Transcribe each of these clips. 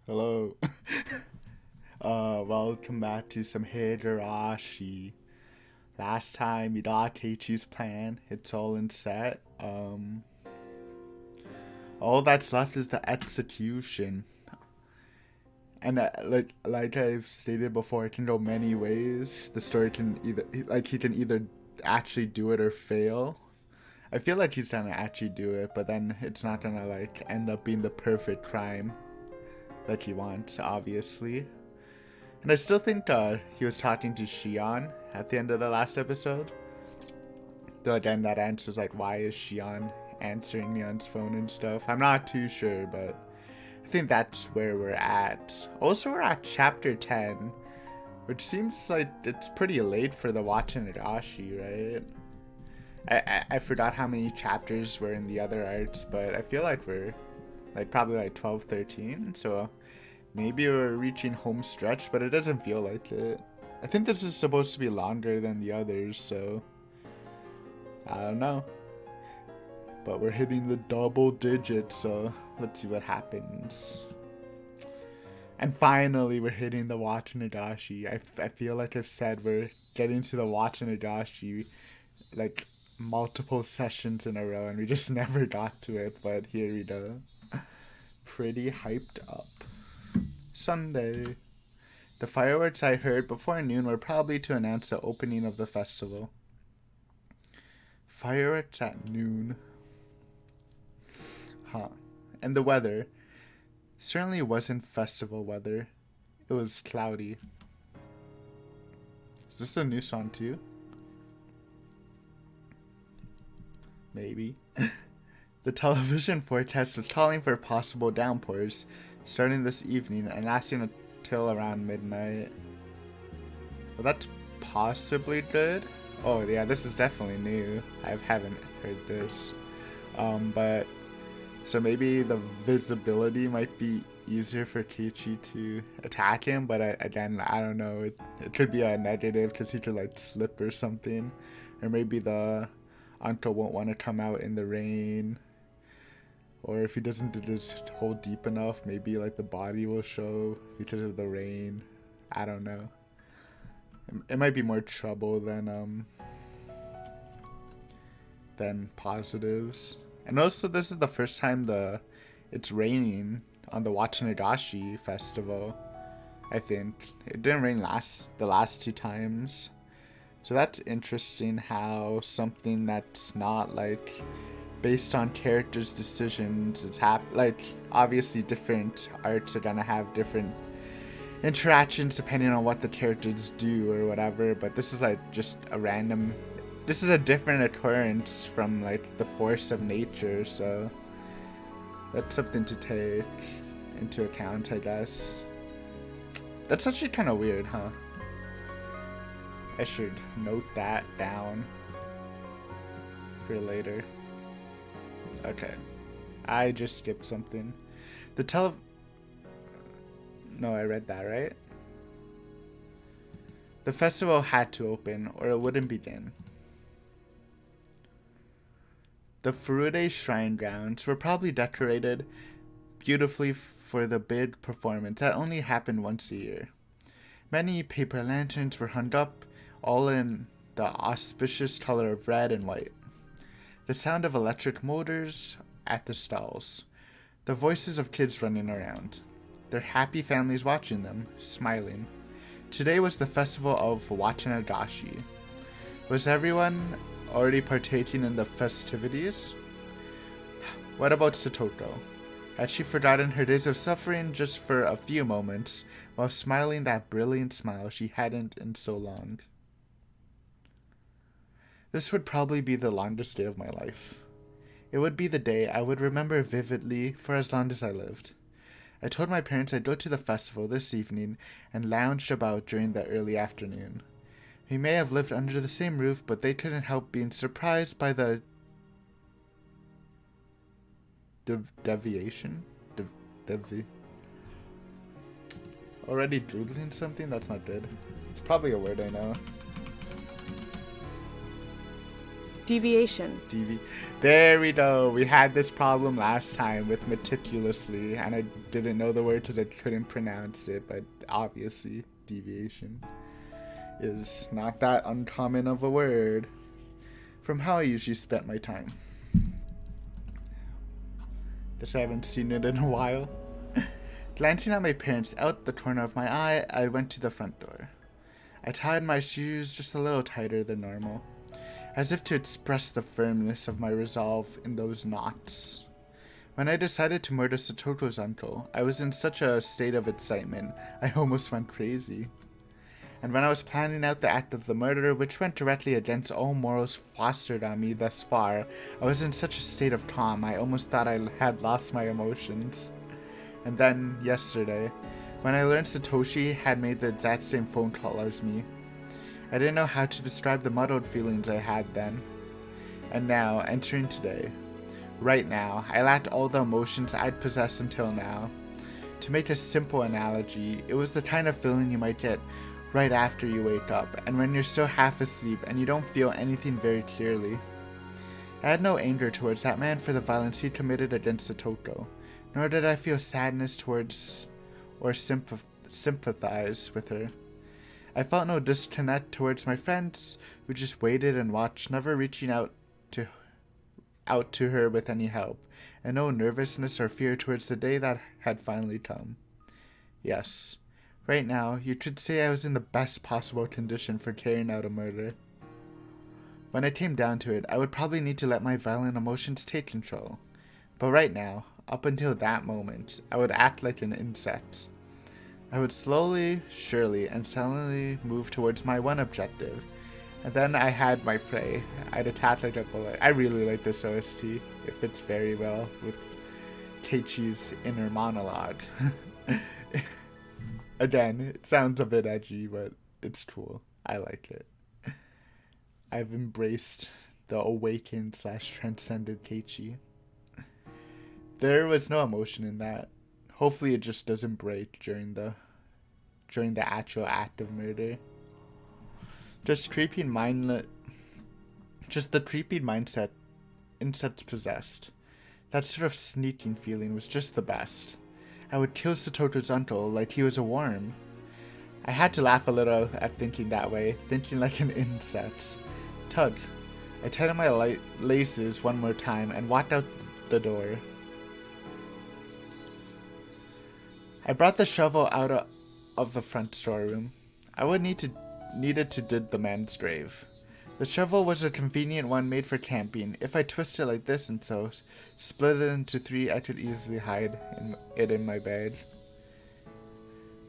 Hello. Welcome back to some Higurashi. Last time we got Keiichi's plan. It's all in set. All that's left is the execution. And like I've stated before, it can go many ways. The story can either he can either actually do it or fail. I feel like he's gonna actually do it, but then it's not gonna end up being the perfect crime that he wants, obviously. And I still think he was talking to Shion at the end of the last episode. Though again, that answers why is Shion answering Neon's phone and stuff. I'm not too sure, but I think that's where we're at. Also, we're at chapter 10, which seems like it's pretty late for the Tatarigoroshi, right? I forgot how many chapters were in the other arcs, but I feel like we're probably 12, 13. So maybe we're reaching home stretch, but it doesn't feel like it. I think this is supposed to be longer than the others, so I don't know. But we're hitting the double digits, so let's see what happens. And finally, we're hitting the Watanagashi. I feel like I've said we're getting to the Watanagashi multiple sessions in a row, and we just never got to it, but here we go. Pretty hyped up. Sunday. The fireworks I heard before noon were probably to announce the opening of the festival. Fireworks at noon. Huh. And the weather. Certainly wasn't festival weather. It was cloudy. Is this a new song too? Maybe. The television forecast was calling for possible downpours starting this evening and lasting until around midnight. Well, that's possibly good. Oh yeah, this is definitely new. I haven't heard this. But so maybe the visibility might be easier for Keiichi to attack him, but again, I don't know. It could be a negative because he could slip or something, or maybe the uncle won't want to come out in the rain. Or if he doesn't do this hole deep enough, maybe the body will show because of the rain. I don't know. It might be more trouble than positives. And also, this is the first time it's raining on the Watanagashi festival. I think it didn't rain the last two times, so that's interesting. How something that's not based on characters' decisions, it's obviously different arts are gonna have different interactions depending on what the characters do or whatever, but this is just a random, this is a different occurrence from the force of nature, so that's something to take into account, I guess. That's actually kind of weird, huh? I should note that down for later. Okay. I just skipped something. No, I read that, right? The festival had to open, or it wouldn't begin. The Furude Shrine grounds were probably decorated beautifully for the big performance that only happened once a year. Many paper lanterns were hung up, all in the auspicious color of red and white. The sound of electric motors at the stalls. The voices of kids running around. Their happy families watching them, smiling. Today was the festival of Watanagashi. Was everyone already partaking in the festivities? What about Satoko? Had she forgotten her days of suffering just for a few moments, while smiling that brilliant smile she hadn't in so long? This would probably be the longest day of my life. It would be the day I would remember vividly for as long as I lived. I told my parents I'd go to the festival this evening and lounged about during the early afternoon. We may have lived under the same roof, but they couldn't help being surprised by the deviation? Already doodling something? That's not good. It's probably a word I know. Deviation. There we go. We had this problem last time with meticulously, and I didn't know the word because I couldn't pronounce it, but obviously deviation is not that uncommon of a word from how I usually spent my time. Guess I haven't seen it in a while. Glancing at my parents out the corner of my eye, I went to the front door. I tied my shoes just a little tighter than normal, as if to express the firmness of my resolve in those knots. When I decided to murder Satoto's uncle, I was in such a state of excitement, I almost went crazy. And when I was planning out the act of the murder, which went directly against all morals fostered on me thus far, I was in such a state of calm, I almost thought I had lost my emotions. And then, yesterday, when I learned Satoshi had made the exact same phone call as me, I didn't know how to describe the muddled feelings I had then. And now, entering today, right now, I lacked all the emotions I'd possessed until now. To make a simple analogy, it was the kind of feeling you might get right after you wake up, and when you're still half asleep and you don't feel anything very clearly. I had no anger towards that man for the violence he committed against Satoto, nor did I feel sadness towards or sympathize with her. I felt no disconnect towards my friends, who just waited and watched, never reaching out to her with any help, and no nervousness or fear towards the day that had finally come. Yes, right now, you could say I was in the best possible condition for carrying out a murder. When it came down to it, I would probably need to let my violent emotions take control. But right now, up until that moment, I would act like an insect. I would slowly, surely, and silently move towards my one objective. And then I had my prey. I'd attack like a bullet. I really like this OST. It fits very well with Keiichi's inner monologue. Again, it sounds a bit edgy, but it's cool. I like it. I've embraced the awakened / transcended Keiichi. There was no emotion in that. Hopefully it just doesn't break during the actual act of murder. Just the creepy mindset insects possessed. That sort of sneaking feeling was just the best. I would kill Satoto's uncle like he was a worm. I had to laugh a little at thinking that way, thinking like an insect. Tug. I tied on my laces one more time and walked out the door. I brought the shovel out of the front storeroom. I would needed to dig the man's grave. The shovel was a convenient one made for camping. If I twist it like this and so split it into 3, I could easily hide it in my bed.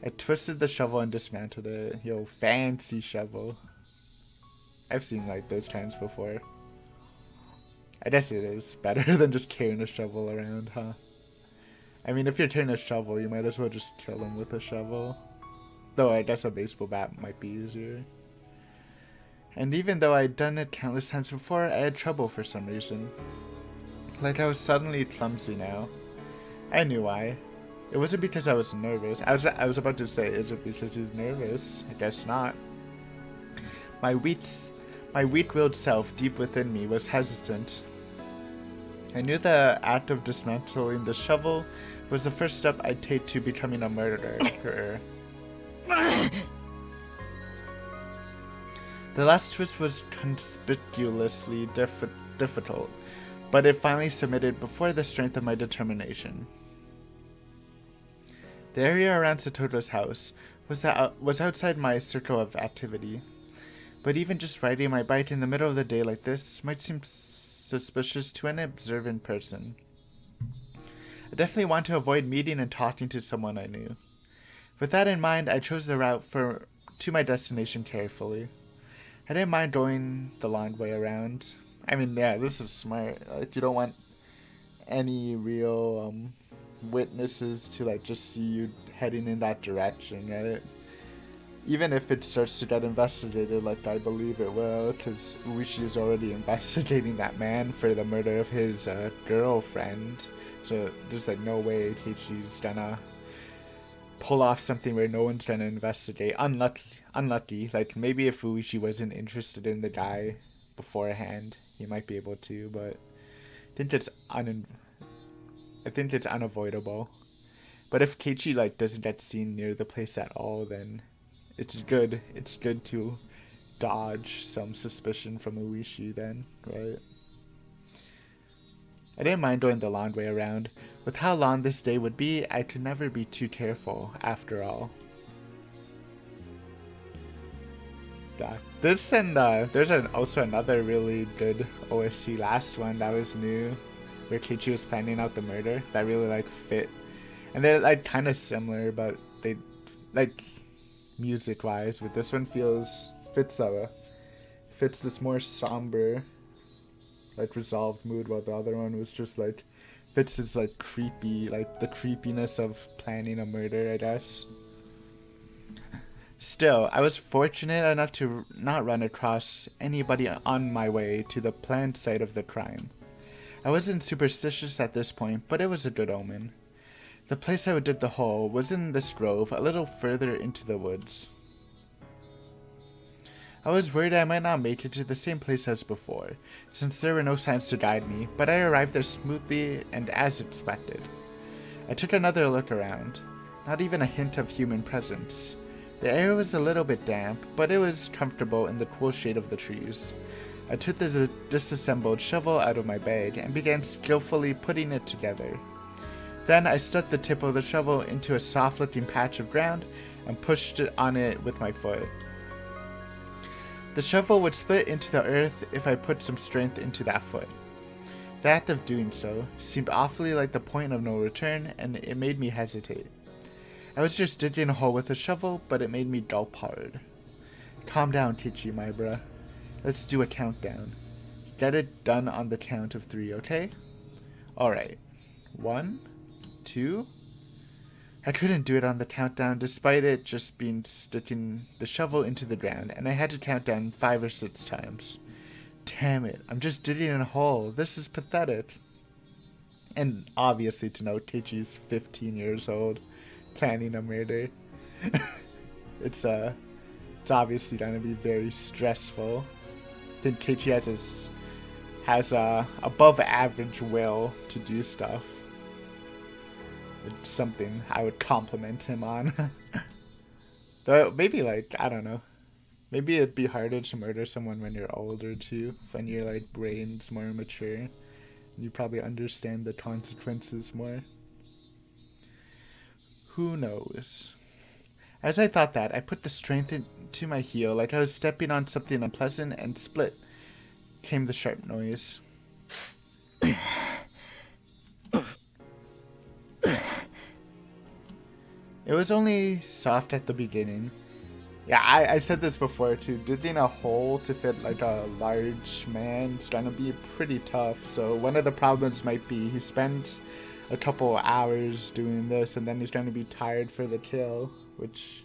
I twisted the shovel and dismantled it. Yo, fancy shovel. I've seen like those kinds before. I guess it is better than just carrying a shovel around, huh? I mean, if you're carrying a shovel, you might as well just kill him with a shovel. Though I guess a baseball bat might be easier. And even though I'd done it countless times before, I had trouble for some reason. Like I was suddenly clumsy now. I knew why. It wasn't because I was nervous. I was about to say, is it because he's nervous? I guess not. My weak-willed self deep within me was hesitant. I knew the act of dismantling the shovel was the first step I'd take to becoming a murderer. The last twist was conspicuously difficult, but it finally submitted before the strength of my determination. The area around Satoto's house was outside my circle of activity, but even just riding my bike in the middle of the day like this might seem suspicious to an observant person. I definitely want to avoid meeting and talking to someone I knew. With that in mind, I chose the route to my destination carefully. I didn't mind going the long way around. I mean, yeah, this is smart. Like, you don't want any real witnesses to like just see you heading in that direction, right? Even if it starts to get investigated, like I believe it will, because Uishi is already investigating that man for the murder of his girlfriend. So there's like no way Keiichi's gonna pull off something where no one's gonna investigate. Unlucky. Like maybe if Uishi wasn't interested in the guy beforehand, he might be able to, but I think I think it's unavoidable. But if Keiichi like doesn't get seen near the place at all, then it's good. It's good to dodge some suspicion from Uishi then, right? I didn't mind going the long way around. With how long this day would be, I could never be too careful, after all. Yeah. This and there's also another really good OSC last one that was new, where Keiichi was planning out the murder, that really like fit. And they're like kind of similar, but they like music wise, but this one fits this more somber, like resolved mood, while the other one was just like fits this like creepy, like the creepiness of planning a murder, I guess. Still, I was fortunate enough to not run across anybody on my way to the planned site of the crime. I wasn't superstitious at this point, but it was a good omen. The place I would dig the hole was in this grove, a little further into the woods. I was worried I might not make it to the same place as before, since there were no signs to guide me, but I arrived there smoothly and as expected. I took another look around. Not even a hint of human presence. The air was a little bit damp, but it was comfortable in the cool shade of the trees. I took the disassembled shovel out of my bag and began skillfully putting it together. Then I stuck the tip of the shovel into a soft-looking patch of ground and pushed it on it with my foot. The shovel would split into the earth if I put some strength into that foot. The act of doing so seemed awfully like the point of no return, and it made me hesitate. I was just digging a hole with a shovel, but it made me gulp hard. Calm down, Keiichi, my bruh. Let's do a countdown. Get it done on the count of 3, okay? Alright. 1, 2... I couldn't do it on the countdown despite it just being sticking the shovel into the ground, and I had to count down 5 or 6 times. Damn it, I'm just digging in a hole. This is pathetic. And obviously to note, Keiichi's 15 years old, planning a murder. It's obviously gonna be very stressful. I think Keiichi has a above average will to do stuff. It's something I would compliment him on. Though maybe like, I don't know. Maybe it'd be harder to murder someone when you're older too. When your like brain's more mature. You probably understand the consequences more. Who knows? As I thought that, I put the strength into my heel like I was stepping on something unpleasant, and split came the sharp noise. It was only soft at the beginning. Yeah, I said this before too. Digging a hole to fit like a large man is gonna be pretty tough. So one of the problems might be he spends a couple hours doing this and then he's gonna be tired for the kill, which,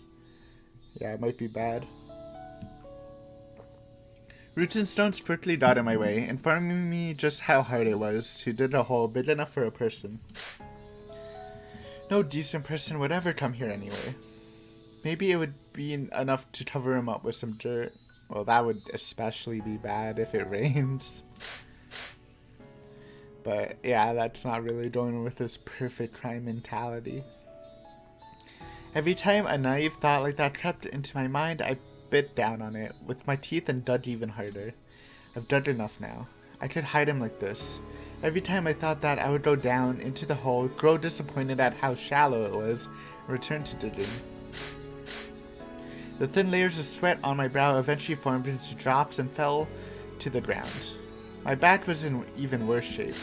yeah, it might be bad. Roots and stones quickly got in my way, informing me just how hard it was to dig a hole big enough for a person. No decent person would ever come here anyway. Maybe it would be enough to cover him up with some dirt. Well, that would especially be bad if it rains. But yeah, that's not really going with this perfect crime mentality. Every time a naive thought like that crept into my mind, I bit down on it with my teeth and dug even harder. I've dug enough now. I could hide him like this. Every time I thought that, I would go down into the hole, grow disappointed at how shallow it was, and return to digging. The thin layers of sweat on my brow eventually formed into drops and fell to the ground. My back was in even worse shape.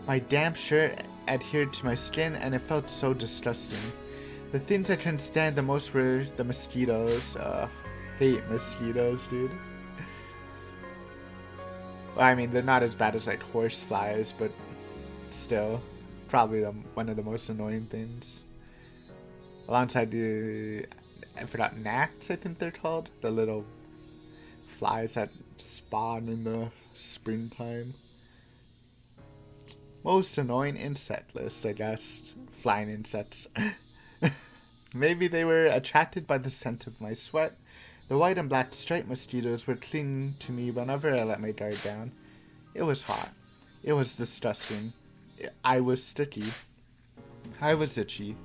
My damp shirt adhered to my skin, and it felt so disgusting. The things I couldn't stand the most were the mosquitoes. Hate mosquitoes, dude. Well, I mean, they're not as bad as like horse flies, but still, probably one of the most annoying things. Alongside I forgot, gnats, I think they're called. The little flies that spawn in the springtime. Most annoying insect list, I guess. Flying insects. Maybe they were attracted by the scent of my sweat. The white and black striped mosquitoes were clinging to me whenever I let my guard down. It was hot. It was disgusting. I was sticky. I was itchy.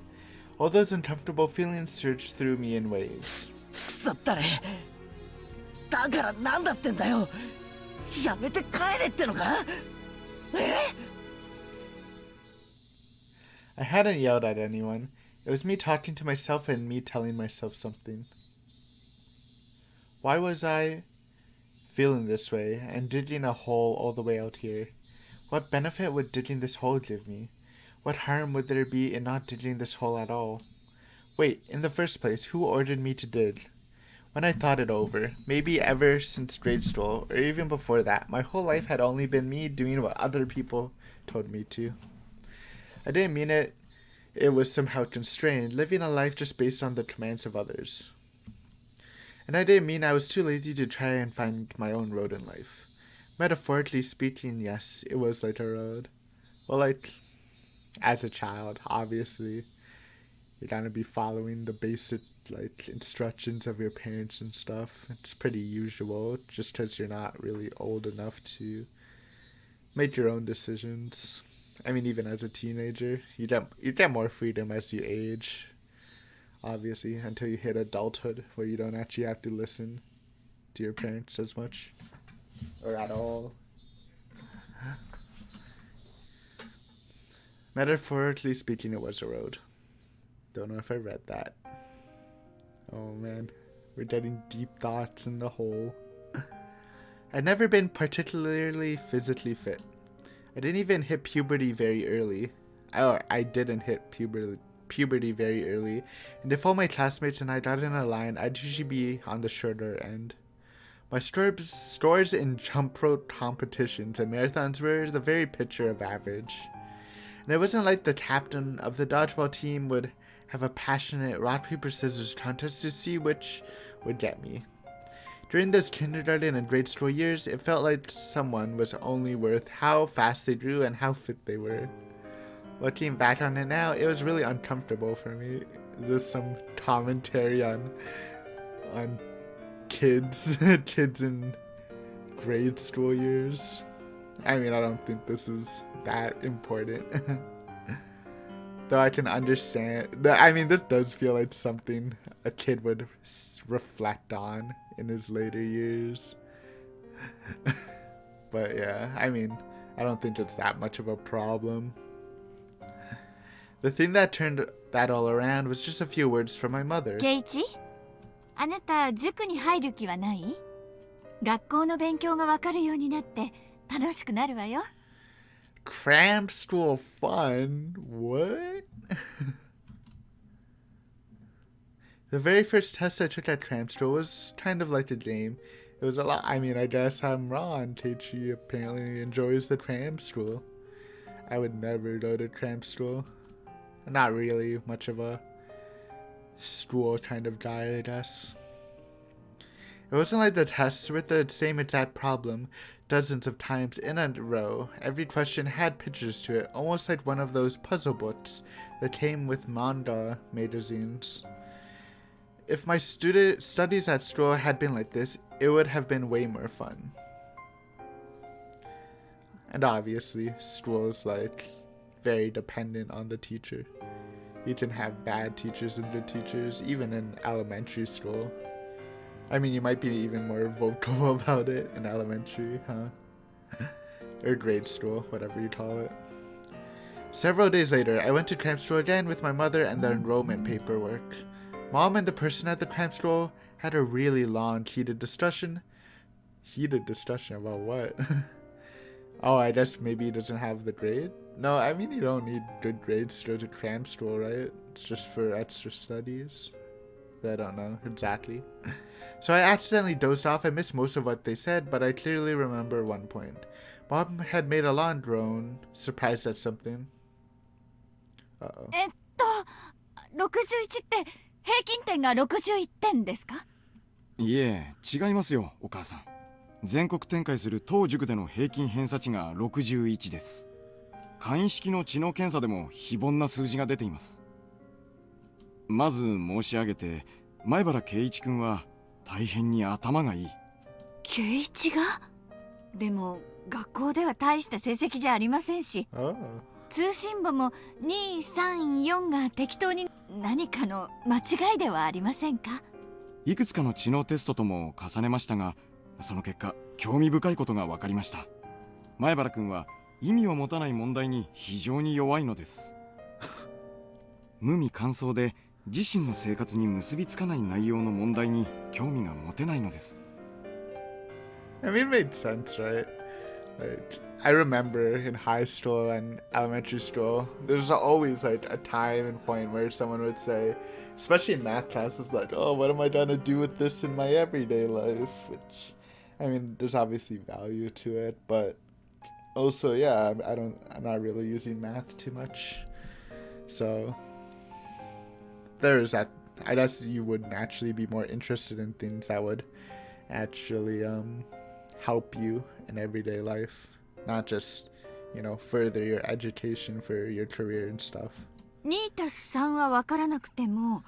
All those uncomfortable feelings surged through me in waves. くそったれ。だからなんだってんだよ。やめて帰れってのか。I hadn't yelled at anyone. It was me talking to myself and me telling myself something. Why was I feeling this way and digging a hole all the way out here? What benefit would digging this hole give me? What harm would there be in not digging this hole at all? Wait, in the first place, who ordered me to dig? When I thought it over, maybe ever since grade school, or even before that, my whole life had only been me doing what other people told me to. I didn't mean it was somehow constrained, living a life just based on the commands of others. And I didn't mean I was too lazy to try and find my own road in life. Metaphorically speaking, yes, it was like a road. Well, like, as a child, obviously, you're gonna be following the basic, like, instructions of your parents and stuff. It's pretty usual, just because you're not really old enough to make your own decisions. I mean, even as a teenager, you get more freedom as you age, obviously, until you hit adulthood, where you don't actually have to listen to your parents as much, or at all. Metaphorically speaking, it was a road. Don't know if I read that. Oh man, we're getting deep thoughts in the hole. I'd never been particularly physically fit. I didn't even hit puberty very early. I didn't hit puberty very early, and if all my classmates and I got in a line, I'd usually be on the shorter end. My scores in jump rope competitions and marathons were the very picture of average. And it wasn't like the captain of the dodgeball team would have a passionate rock, paper, scissors contest to see which would get me. During those kindergarten and grade school years, it felt like someone was only worth how fast they grew and how fit they were. Looking back on it now, it was really uncomfortable for me. There's some commentary on kids in grade school years. I mean, I don't think this is that important. Though I can understand. I mean, this does feel like something a kid would reflect on in his later years. But yeah, I mean, I don't think it's that much of a problem. The thing that turned that all around was just a few words from my mother. Keiichi, あなた塾に入る気はない？学校の勉強がわかるようになって楽しくなるわよ。Cram school fun? What? The very first test I took at cram school was kind of like a game. It was a lot. I mean, I guess I'm wrong. Keiichi apparently enjoys the cram school. I would never go to cram school. I'm not really much of a school kind of guy, I guess. It wasn't like the tests with the same exact problem dozens of times in a row. Every question had pictures to it, almost like one of those puzzle books that came with manga magazines. If my studies at school had been like this, it would have been way more fun. And obviously, school is like very dependent on the teacher. You can have bad teachers and good teachers, even in elementary school. I mean, you might be even more vocal about it in elementary, huh? Or grade school, whatever you call it. Several days later, I went to cram school again with my mother and the enrollment paperwork. Mom and the person at the cram school had a really long, heated discussion. Heated discussion about what? Oh, I guess maybe he doesn't have the grade? No, I mean, you don't need good grades to go to cram school, right? It's just for extra studies. I don't know exactly. So I accidentally dozed off. I missed most of what they said, but I clearly remember one point. Mom had made a long groan, surprised at something. Uh-oh. 61って平均点が61点ですか？いえ、違いますよ、お母さん。全国展開する当塾での平均偏差値が61です。簡易式の知能検査でも非凡な数字が出ています。まず申し上げて、前原圭一君は大変に頭がいい。圭一が？でも学校では大した成績じゃありませんし、 Oh. 通信簿も234が適当に何かの間違いではありませんか？いくつかの知能テストとも重ねましたが、その結果興味深いことが分かりました。前原君は意味を持たない問題に非常に弱いのです。無味乾燥で自身の生活に結びつかない内容の問題に興味が持てないのです。 I mean, it made sense, right? Like, I remember in high school and elementary school, there's always like a time and point where someone would say, especially in math classes, like, oh, what am I gonna do with this in my everyday life? Which, I mean, there's obviously value to it, but also, yeah, I'm not really using math too much. So, there's that. I guess you would naturally be more interested in things that would actually, help you in everyday life, not just, further your education for your career and stuff. 2+3 は分からなくても、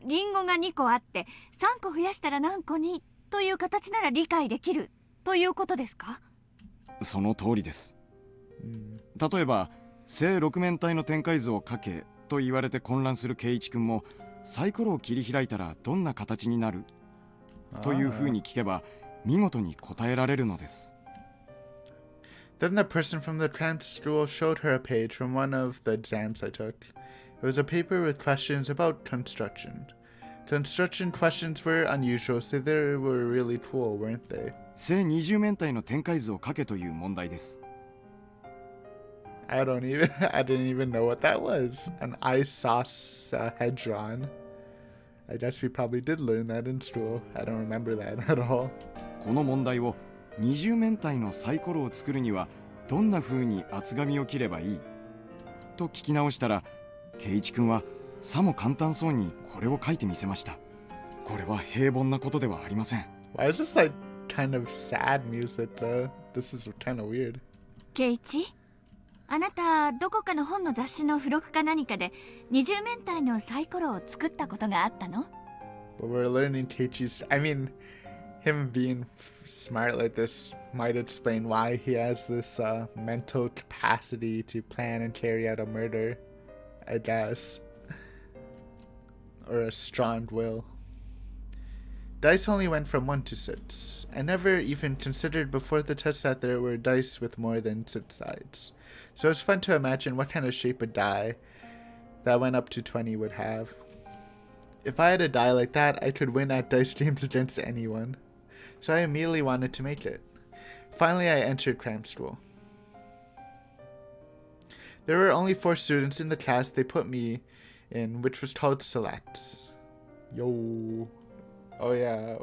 リンゴが2個あって3個増やしたら何個にという形なら理解できるということですか？その通りです。例えば正六面体の展開図を書けと言われて混乱する圭一君も、サイコロを切り開いたらどんな形になるというふうに聞けば見事に答えられるのです。 Then the person from the trans school showed her a page from one of the exams I took. It was a paper with questions about construction. Construction questions were unusual, so they were really cool, weren't they? 正二十面体の展開図を書けという問題です。 I didn't even know what that was. An isosahedron. I guess we probably did learn that in school. I don't remember that at all. この問題を二十面体のサイコロを作るにはどんな風に厚紙を切ればいいと聞き直したら、圭一君はさも簡単そうにこれを書いてみせました。これは平凡なことではありません。 Why is this like kind of sad music though? This is kind of weird. ケイチ、あなたどこかの本の雑誌の付録か何かで二十面体のサイコロを作ったことがあったの？ But we're learning Keiichi's. I mean, him being smart like this might explain why he has this mental capacity to plan and carry out a murder, I guess. Or a strong will. Dice only went from 1 to 6. I never even considered before the test that there were dice with more than 6 sides. So it's fun to imagine what kind of shape a die that went up to 20 would have. If I had a die like that, I could win at dice games against anyone. So I immediately wanted to make it. Finally, I entered cram school. There were only 4 students in the class they put me in, which was called Selects. Yo. Oh yeah.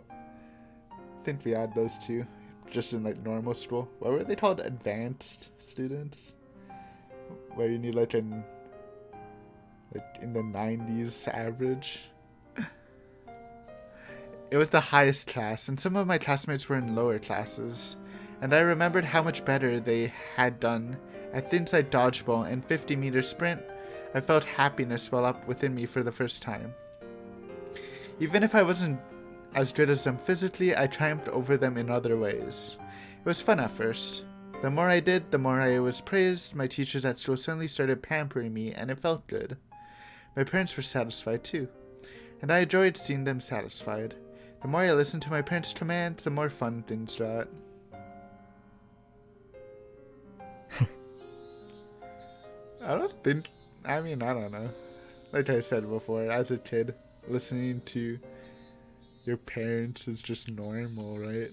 I think we had those too. Just in like normal school. What were they called? Advanced students? Where you need like in the 90s average. It was the highest class, and some of my classmates were in lower classes, and I remembered how much better they had done at things like dodgeball and 50-meter sprint. I felt happiness well up within me for the first time. Even if I wasn't as good as them physically, I triumphed over them in other ways. It was fun at first. The more I did, the more I was praised. My teachers at school suddenly started pampering me, and it felt good. My parents were satisfied too, and I enjoyed seeing them satisfied. The more I listened to my parents' commands, the more fun things got. I don't know. Like I said before, as a kid, listening to your parents is just normal, right?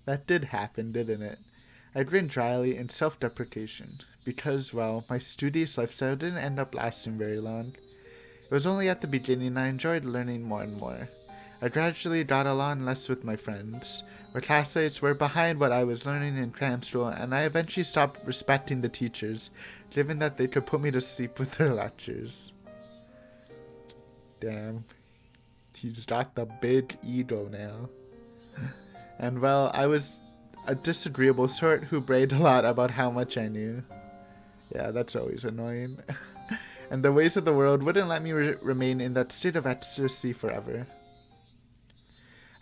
That did happen, didn't it? I grinned dryly in self-deprecation, because, well, my studious lifestyle didn't end up lasting very long. It was only at the beginning I enjoyed learning more and more. I gradually got along less with my friends. My classmates were behind what I was learning in cram school, and I eventually stopped respecting the teachers, given that they could put me to sleep with their lectures. Damn. He's got the big ego now. And well, I was a disagreeable sort who bragged a lot about how much I knew. Yeah, that's always annoying. And the ways of the world wouldn't let me remain in that state of ecstasy forever.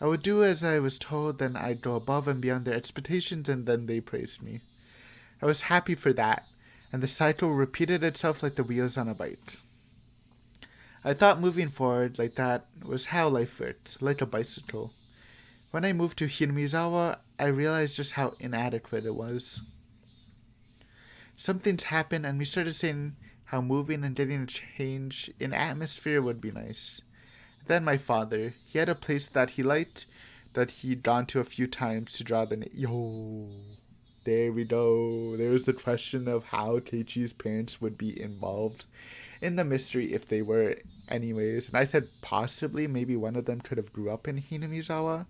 I would do as I was told, then I'd go above and beyond their expectations, and then they praised me. I was happy for that, and the cycle repeated itself like the wheels on a bike. I thought moving forward like that was how life worked, like a bicycle. When I moved to Hinamizawa, I realized just how inadequate it was. Some things happened, and we started saying how moving and getting a change in atmosphere would be nice. Then my father, he had a place that he liked, that he'd gone to a few times to draw the Yo, there we go. There was the question of how Keiichi's parents would be involved in the mystery if they were anyways. And I said possibly, maybe one of them could have grew up in Hinamizawa,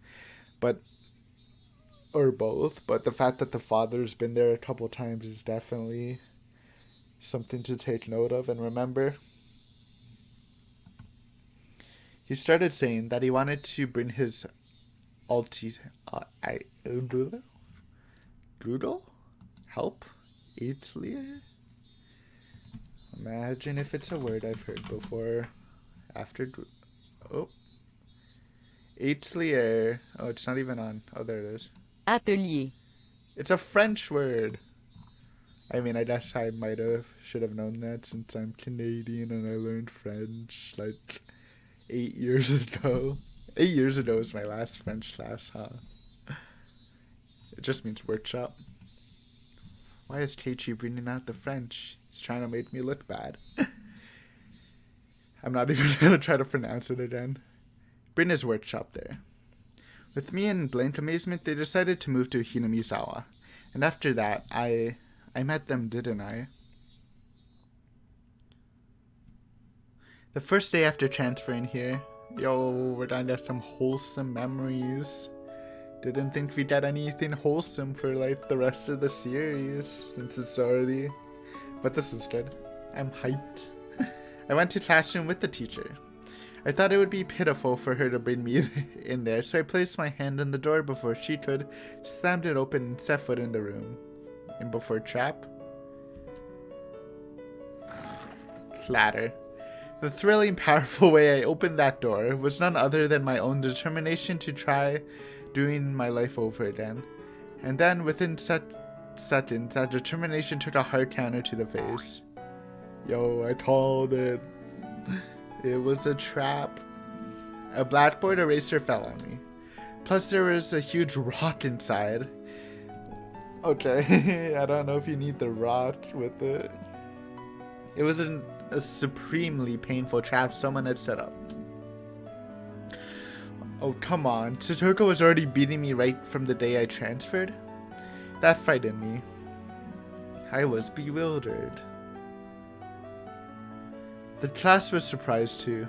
or both. But the fact that the father's been there a couple times is definitely something to take note of and remember. He started saying that he wanted to bring his Doodle? Help? Eitlier? Imagine if it's a word I've heard before. After... Oh. Eitlier. Oh, it's not even on. Oh, there it is. Atelier. It's a French word. I mean, I guess I should have known that since I'm Canadian and I learned French like 8 years ago. 8 years ago was my last French class, huh? It just means workshop. Why is Keiichi bringing out the French? He's trying to make me look bad. I'm not even going to try to pronounce it again. Bring his workshop there. With me in blank amazement, they decided to move to Hinamizawa. And after that, I met them, didn't I? The first day after transferring here, we're gonna get some wholesome memories. Didn't think we'd get anything wholesome for like the rest of the series, since it's already... But this is good. I'm hyped. I went to classroom with the teacher. I thought it would be pitiful for her to bring me in there, so I placed my hand on the door before she could, slammed it open, and set foot in the room. And before trap. Clatter. The thrilling, powerful way I opened that door was none other than my own determination to try doing my life over again. And then, within seconds, that determination took a hard counter to the face. I called it. It was a trap. A blackboard eraser fell on me. Plus, there was a huge rock inside. Okay, I don't know if you need the rock with it. It was a supremely painful trap someone had set up. Oh, come on. Satoko was already beating me right from the day I transferred? That frightened me. I was bewildered. The class was surprised too.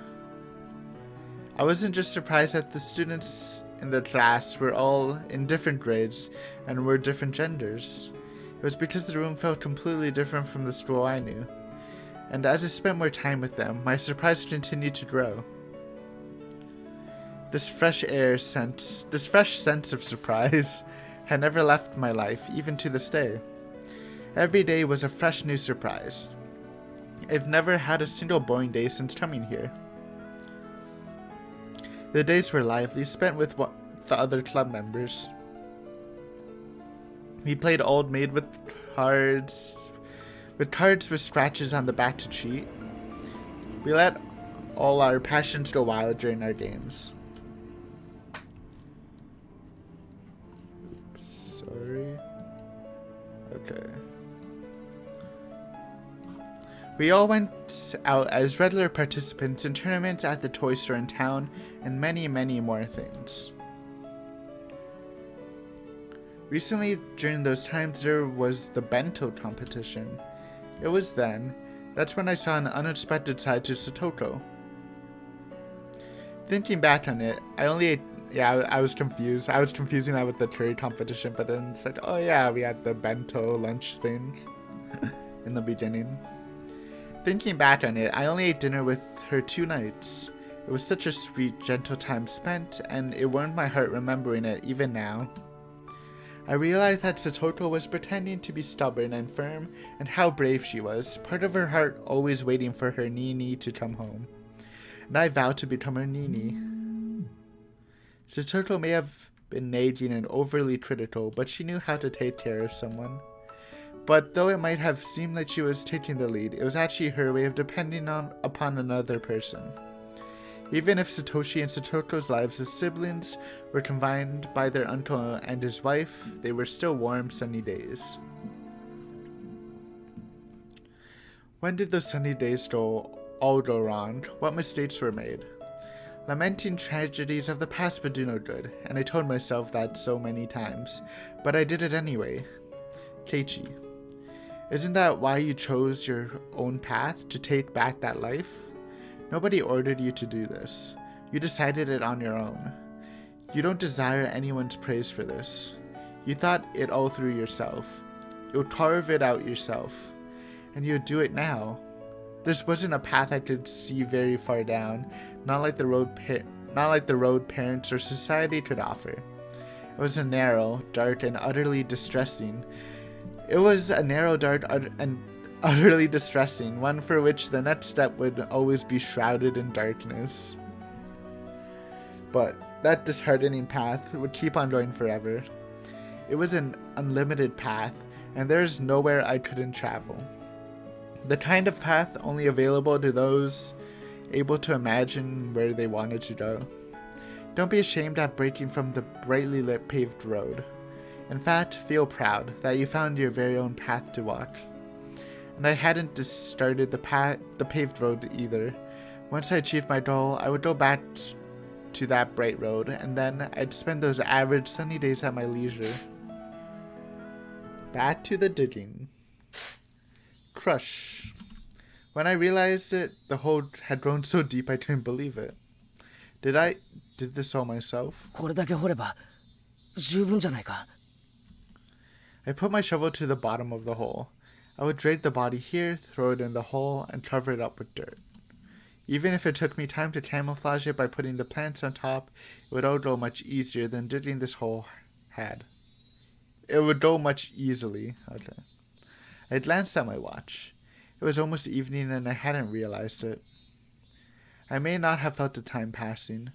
I wasn't just surprised that the students in the class were all in different grades and were different genders. It was because the room felt completely different from the school I knew. And as I spent more time with them, my surprise continued to grow. This fresh sense of surprise had never left my life, even to this day. Every day was a fresh new surprise. I've never had a single boring day since coming here. The days were lively, spent with the other club members. We played Old Maid with cards with scratches on the back to cheat. We let all our passions go wild during our games. Oops, sorry. Okay. We all went out as regular participants in tournaments at the toy store in town and many, many more things. Recently, during those times, there was the bento competition. It was that's when I saw an unexpected side to Satoko. Thinking back on it, I was confused. I was confusing that with the curry competition, but then it's like, oh yeah, we had the bento lunch thing in the beginning. Thinking back on it, I only ate dinner with her 2 nights. It was such a sweet, gentle time spent, and it warmed my heart remembering it even now. I realized that Satoko was pretending to be stubborn and firm, and how brave she was, part of her heart always waiting for her Nini to come home. And I vowed to become her Nini. Satoto may have been nagging and overly critical, but she knew how to take care of someone. But though it might have seemed like she was taking the lead, it was actually her way of depending upon another person. Even if Satoshi and Satoto's lives as siblings were confined by their uncle and his wife, they were still warm, sunny days. When did those sunny days all go wrong? What mistakes were made? Lamenting tragedies of the past would do no good, and I told myself that so many times, but I did it anyway. Keiichi, isn't that why you chose your own path, to take back that life? Nobody ordered you to do this. You decided it on your own. You don't desire anyone's praise for this. You thought it all through yourself. You would carve it out yourself, and you would do it now. This wasn't a path I could see very far down, not like the road parents or society could offer. It was a narrow, dark, and utterly distressing. Utterly distressing, one for which the next step would always be shrouded in darkness. But that disheartening path would keep on going forever. It was an unlimited path, and there is nowhere I couldn't travel. The kind of path only available to those able to imagine where they wanted to go. Don't be ashamed at breaking from the brightly lit paved road. In fact, feel proud that you found your very own path to walk. And I hadn't just started the paved road either. Once I achieved my goal, I would go back to that bright road, and then I'd spend those average sunny days at my leisure. Back to the digging. Crush. When I realized it, the hole had grown so deep I couldn't believe it. Did this all myself? これだけ掘れば十分じゃないか。 I put my shovel to the bottom of the hole. I would drape the body here, throw it in the hole, and cover it up with dirt. Even if it took me time to camouflage it by putting the plants on top, it would all go much easier than digging this hole had. It would go much easily. Okay. I glanced at my watch. It was almost evening and I hadn't realized it. I may not have felt the time passing,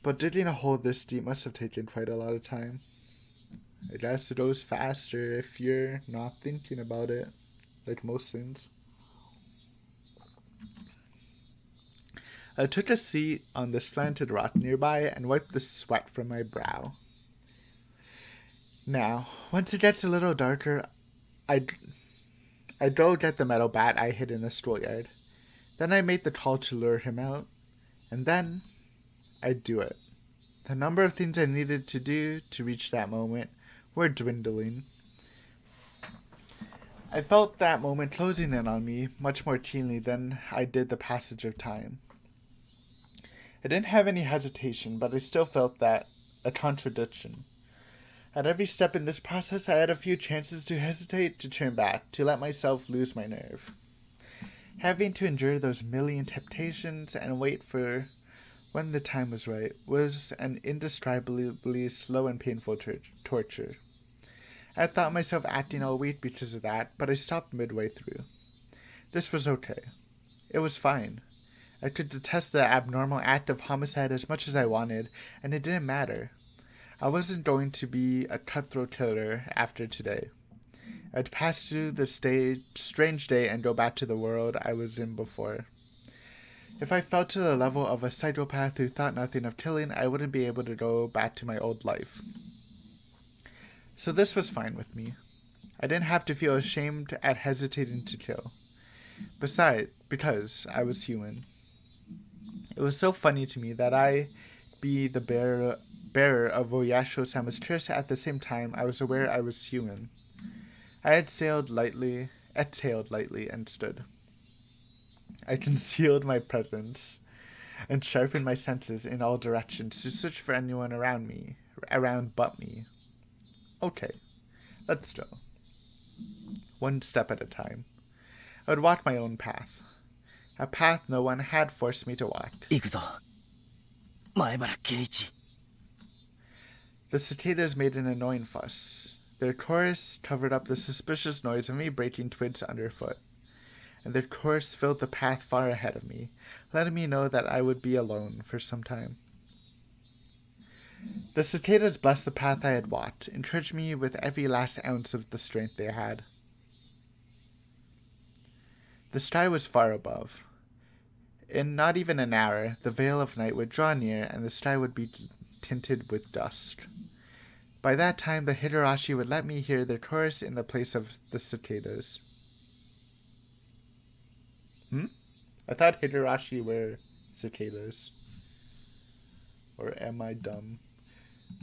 but digging a hole this deep must have taken quite a lot of time. I guess it goes faster if you're not thinking about it, like most things. I took a seat on the slanted rock nearby and wiped the sweat from my brow. Now, once it gets a little darker, I'd go get the metal bat I hid in the schoolyard. Then I made the call to lure him out, and then I'd do it. The number of things I needed to do to reach that moment were dwindling. I felt that moment closing in on me much more keenly than I did the passage of time. I didn't have any hesitation, but I still felt a contradiction. At every step in this process, I had a few chances to hesitate, to turn back, to let myself lose my nerve. Having to endure those million temptations and wait for when the time was right was an indescribably slow and painful torture. I thought myself acting all weak because of that, but I stopped midway through. This was okay. It was fine. I could detest the abnormal act of homicide as much as I wanted, and it didn't matter. I wasn't going to be a cutthroat killer after today. I'd pass through this strange day and go back to the world I was in before. If I fell to the level of a psychopath who thought nothing of killing, I wouldn't be able to go back to my old life. So this was fine with me. I didn't have to feel ashamed at hesitating to kill. Besides, because I was human. It was so funny to me that I be the bearer of Oyasho-sama's curse at the same time I was aware I was human. I exhaled lightly, and stood. I concealed my presence and sharpened my senses in all directions to search for anyone around but me. Okay, let's go. One step at a time. I would walk my own path. A path no one had forced me to walk. 行くぞ。前原圭一。 The cicadas made an annoying fuss. Their chorus covered up the suspicious noise of me breaking twigs underfoot, and their chorus filled the path far ahead of me, letting me know that I would be alone for some time. The cicadas blessed the path I had walked, encouraged me with every last ounce of the strength they had. The sky was far above. In not even an hour, the veil of night would draw near, and the sky would be tinted with dusk. By that time, the Higurashi would let me hear their chorus in the place of the cicadas. I thought Higurashi were cicadas. Or am I dumb?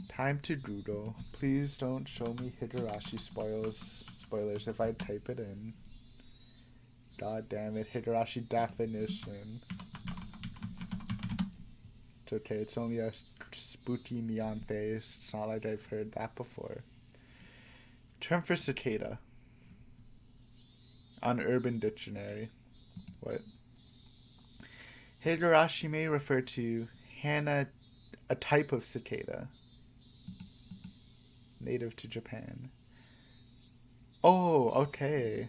Time to Google. Please don't show me Higurashi spoilers if I type it in. God damn it, Higurashi definition. It's okay, it's only a spooky neon face. It's not like I've heard that before. Term for cicada. On Urban Dictionary. What? Higurashi may refer to Hana, a type of cicada. Native to Japan. Oh, okay.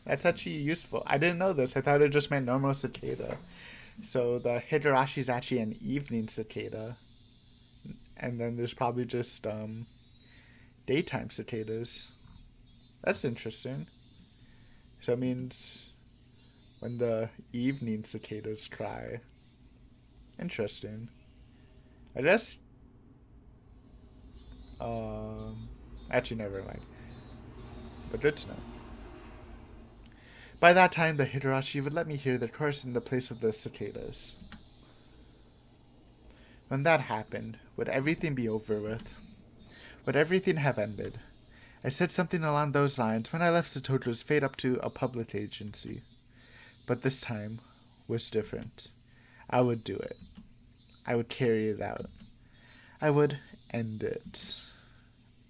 That's actually useful. I didn't know this. I thought it just meant normal cicada. So the Higurashi is actually an evening cicada. And then there's probably just daytime cicadas. That's interesting. So it means when the evening cicadas cry. Interesting. I just... actually, never mind. But good to know. By that time, the Higurashi would let me hear the chorus in the place of the cicadas. When that happened, would everything be over with? Would everything have ended? I said something along those lines when I left Satojo's fate up to a public agency. But this time was different. I would do it. I would carry it out. I would end it.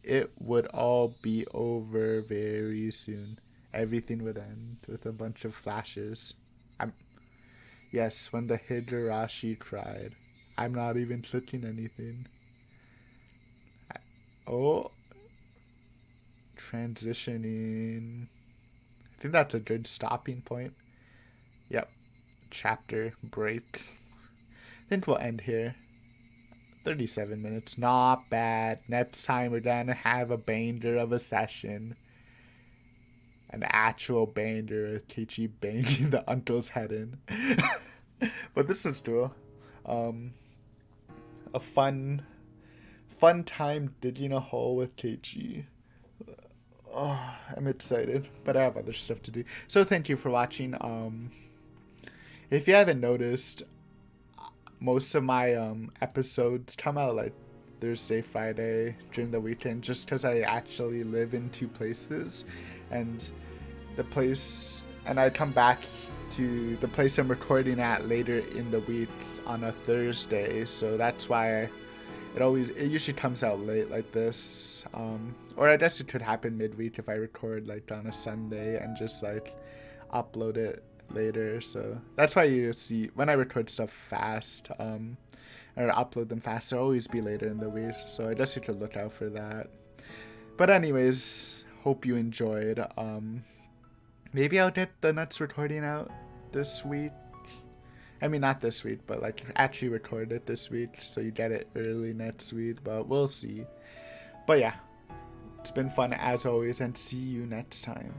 It would all be over very soon. Everything would end with a bunch of flashes. Yes, when the Higurashi cried. I'm not even clicking anything. Transitioning. I think that's a good stopping point. Yep. Chapter break. I think we'll end here. 37 minutes. Not bad. Next time we're gonna have a banger of a session. An actual banger. Keiichi banging the uncle's head in. But this was cool. A fun time digging a hole with Keiichi. I'm excited, but I have other stuff to do. So thank you for watching. If you haven't noticed, most of my episodes come out like Thursday, Friday during the weekend, just because I actually live in two places, and I come back to the place I'm recording at later in the week on a Thursday, so that's why it usually comes out late like this. Or I guess it could happen midweek if I record like on a Sunday and just like upload it later. So that's why you see when I record stuff fast, or upload them fast, they'll always be later in the week. So I guess you could look out for that. But anyways, hope you enjoyed. Maybe I'll get the next recording out this week. I mean, not this week, but like actually record it this week, so you get it early next week, but we'll see. But yeah, it's been fun as always, and see you next time.